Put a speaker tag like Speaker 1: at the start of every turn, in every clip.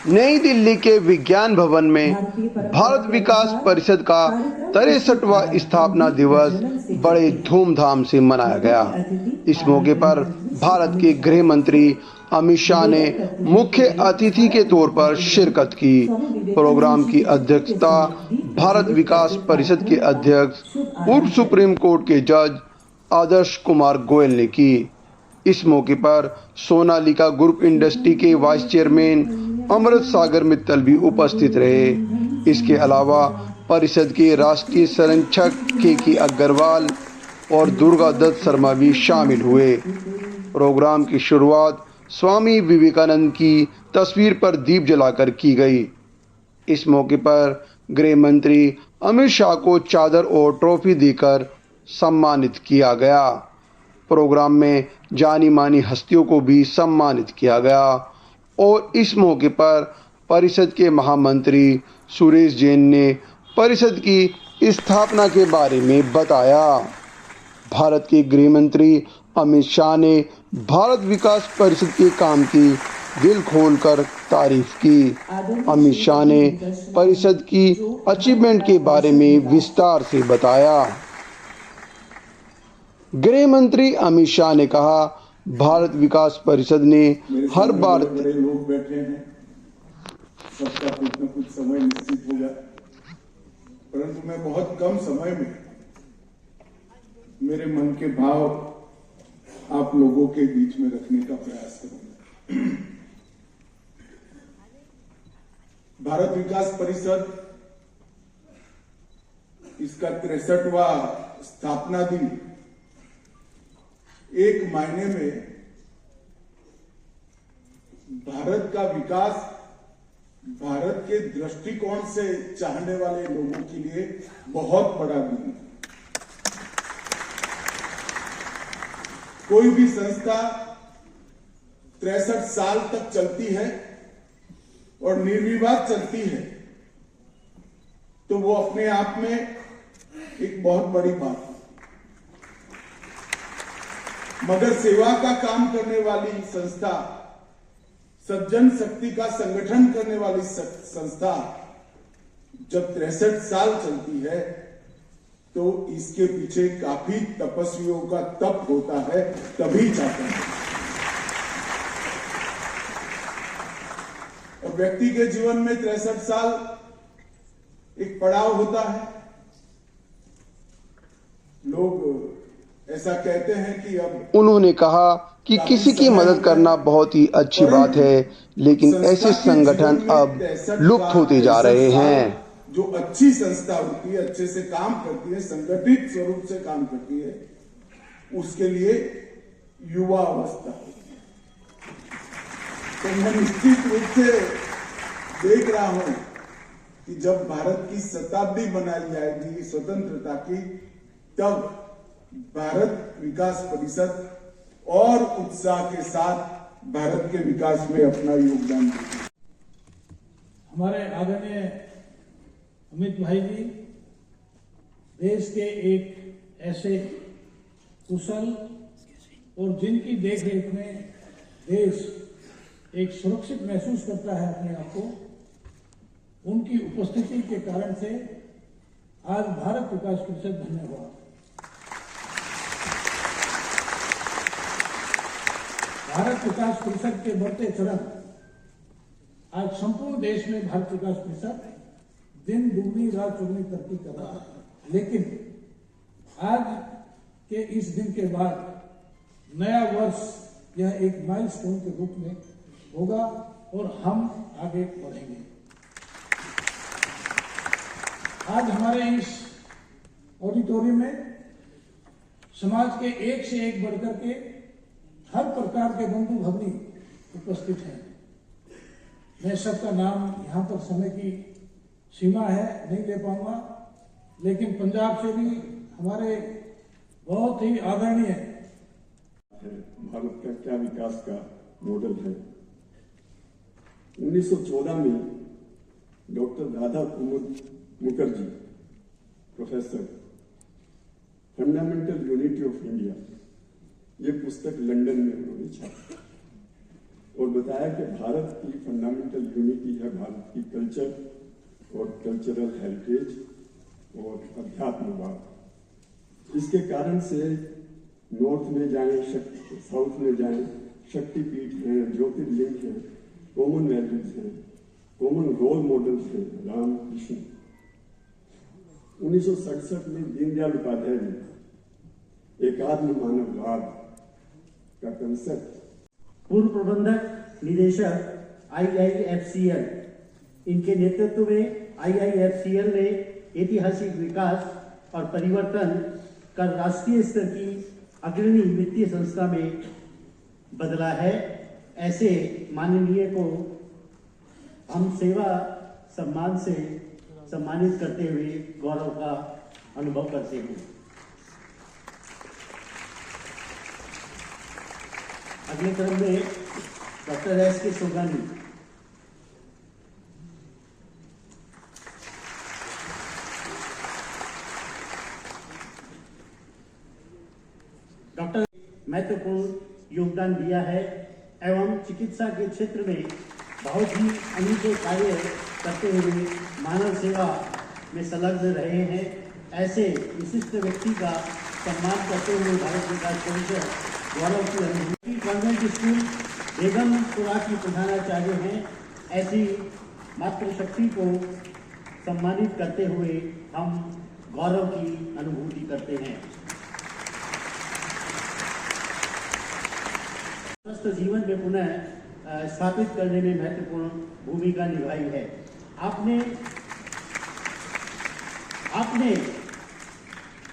Speaker 1: नई दिल्ली के विज्ञान भवन में भारत विकास परिषद का 63वां स्थापना दिवस बड़े धूमधाम से मनाया गया। इस मौके पर भारत के गृह मंत्री अमित शाह ने मुख्य अतिथि के तौर पर शिरकत की। प्रोग्राम की अध्यक्षता भारत विकास परिषद के अध्यक्ष पूर्व सुप्रीम कोर्ट के जज आदर्श कुमार गोयल ने की। इस मौके पर सोनालिका ग्रुप इंडस्ट्री के वाइस चेयरमैन अमृत सागर मित्तल भी उपस्थित रहे। इसके अलावा परिषद के राष्ट्रीय संरक्षक के अग्रवाल और दुर्गा दत्त शर्मा भी शामिल हुए। प्रोग्राम की शुरुआत स्वामी विवेकानंद की तस्वीर पर दीप जलाकर की गई। इस मौके पर गृह मंत्री अमित शाह को चादर और ट्रॉफी देकर सम्मानित किया गया। प्रोग्राम में जानी मानी हस्तियों को भी सम्मानित किया गया और इस मौके पर परिषद के महामंत्री सुरेश जैन ने परिषद की स्थापना के बारे में बताया। भारत के गृह मंत्री अमित शाह ने भारत विकास परिषद के काम की दिल खोलकर तारीफ की। अमित शाह ने परिषद की अचीवमेंट के बारे में विस्तार से बताया। गृह मंत्री अमित शाह ने कहा, भारत विकास परिषद ने हर बार
Speaker 2: बड़े लोग बैठे हैं, सबका कुछ न कुछ समय निश्चित होगा, परंतु मैं बहुत कम समय में मेरे मन के भाव आप लोगों के बीच में रखने का प्रयास करूंगा। भारत विकास परिषद इसका 63वां स्थापना दिन एक मायने में भारत का विकास भारत के दृष्टिकोण से चाहने वाले लोगों के लिए बहुत बड़ा दिन है। कोई भी संस्था 63 साल तक चलती है और निर्विवाद चलती है तो वो अपने आप में एक बहुत बड़ी बात है। मगर सेवा का काम करने वाली संस्था, सज्जन शक्ति का संगठन करने वाली संस्था जब 63 साल चलती है तो इसके पीछे काफी तपस्वियों का तप होता है, तभी जाता है। और व्यक्ति के जीवन में 63 साल एक पड़ाव होता है। लोग ऐसा कहते हैं कि अब
Speaker 1: उन्होंने कहा कि किसी की मदद करना बहुत ही अच्छी बात है, लेकिन ऐसे संगठन अब लुप्त होते जा रहे हैं।
Speaker 2: जो अच्छी संस्था होती है, अच्छे से काम करती है, संगठित स्वरूप से काम करती है, उसके लिए युवा अवस्था होती है। तो मैं निश्चित रूप से देख रहा हूं कि जब भारत की शताब्दी मनाई जाएगी स्वतंत्रता की, तब भारत विकास परिषद और उत्साह के साथ भारत के विकास में अपना योगदान देगी।
Speaker 3: हमारे आदरणीय अमित भाई जी देश के एक ऐसे कुशल और जिनकी देखरेख में देश एक सुरक्षित महसूस करता है अपने आप को, उनकी उपस्थिति के कारण से आज भारत विकास परिषद धन्य हुआ। भारत विकास परिषद के बढ़ते चरण आज संपूर्ण देश में भारत विकास परिषद दिन दुगनी रात चौगुनी तरक्की कर रहा है। लेकिन आज के इस दिन के बाद नया वर्ष यह एक माइलस्टोन के रूप में होगा और हम आगे बढ़ेंगे। आज हमारे इस ऑडिटोरियम में समाज के एक से एक बढ़कर के हर प्रकार के बंधु भगिनी उपस्थित हैं। मैं सबका नाम यहाँ पर समय की सीमा है नहीं ले पाऊंगा, लेकिन पंजाब से भी हमारे बहुत ही आदरणीय
Speaker 4: भारत का क्या विकास का मॉडल है। 1914 में doctor Radha Kumud Mukherjee professor, fundamental unity of India, ये पुस्तक लंदन में उन्होंने छापी और बताया कि भारत की फंडामेंटल यूनिटी है भारत की कल्चर और कल्चरल हेरिटेज और अध्यात्मवाद। इसके कारण से नॉर्थ में जाएं, साउथ में जाएं, शक्तिपीठ हैं, ज्योतिर्लिंग हैं, कॉमन वैल्यूज हैं, कॉमन रोल मॉडल्स हैं, राम कृष्ण। 1967 में दीनदयाल उपाध्याय ने एकात्म मानववाद का कंसेप्ट।
Speaker 5: पूर्व प्रबंधक निदेशक IIFCL, इनके नेतृत्व में IIFCL ने ऐतिहासिक विकास और परिवर्तन कर राष्ट्रीय स्तर की अग्रणी वित्तीय संस्था में बदला है। ऐसे माननीय को हम सेवा सम्मान से सम्मानित करते हुए गौरव का अनुभव करते हैं। अगले क्रम में डॉक्टर S.K. सोगानी। डॉक्टर महत्वपूर्ण योगदान दिया है एवं चिकित्सा के क्षेत्र में बहुत ही अनूठे कार्य करते हुए मानव सेवा में संलग्न रहे हैं। ऐसे विशिष्ट व्यक्ति का सम्मान करते हुए भारत विकास परिषद गौरव की अनुभूति। कॉन्वेंट स्कूल बेगमपुरा की प्रधानाचार्य हैं। ऐसी मातृशक्ति को सम्मानित करते हुए हम गौरव की अनुभूति करते हैं। स्वस्थ जीवन में पुनः स्थापित करने में महत्वपूर्ण भूमिका निभाई है। आपने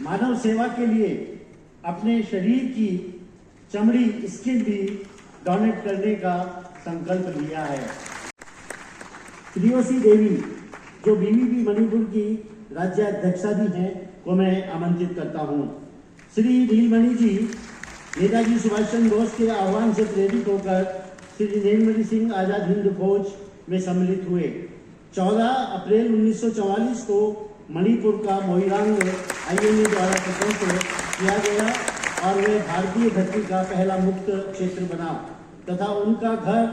Speaker 5: मानव सेवा के लिए अपने शरीर की चमड़ी स्किन भी डोनेट करने का संकल्प लिया है। प्रियोसी देवी, जो BVP मणिपुर की राज्याध्यक्षा भी हैं, को मैं आमंत्रित करता हूं। श्री नीलमणि जी नेताजी सुभाष चंद्र बोस के आह्वान से प्रेरित होकर श्री नीलमणि सिंह आजाद हिंद फौज में सम्मिलित हुए। 14 अप्रैल 1944 को मणिपुर का मोइरांग INA द्वारा स्वतंत्र किया गया और वे भारतीय धरती का पहला मुक्त क्षेत्र बना तथा उनका घर।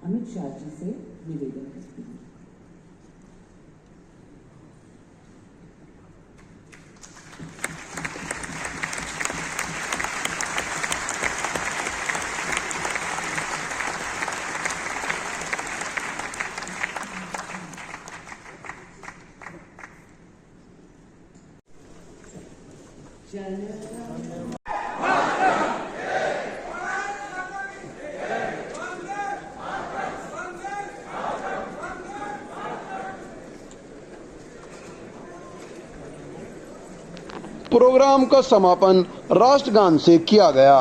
Speaker 6: अमित शाह जी से निवेदन करती हूँ।
Speaker 1: प्रोग्राम का समापन राष्ट्रगान से किया गया।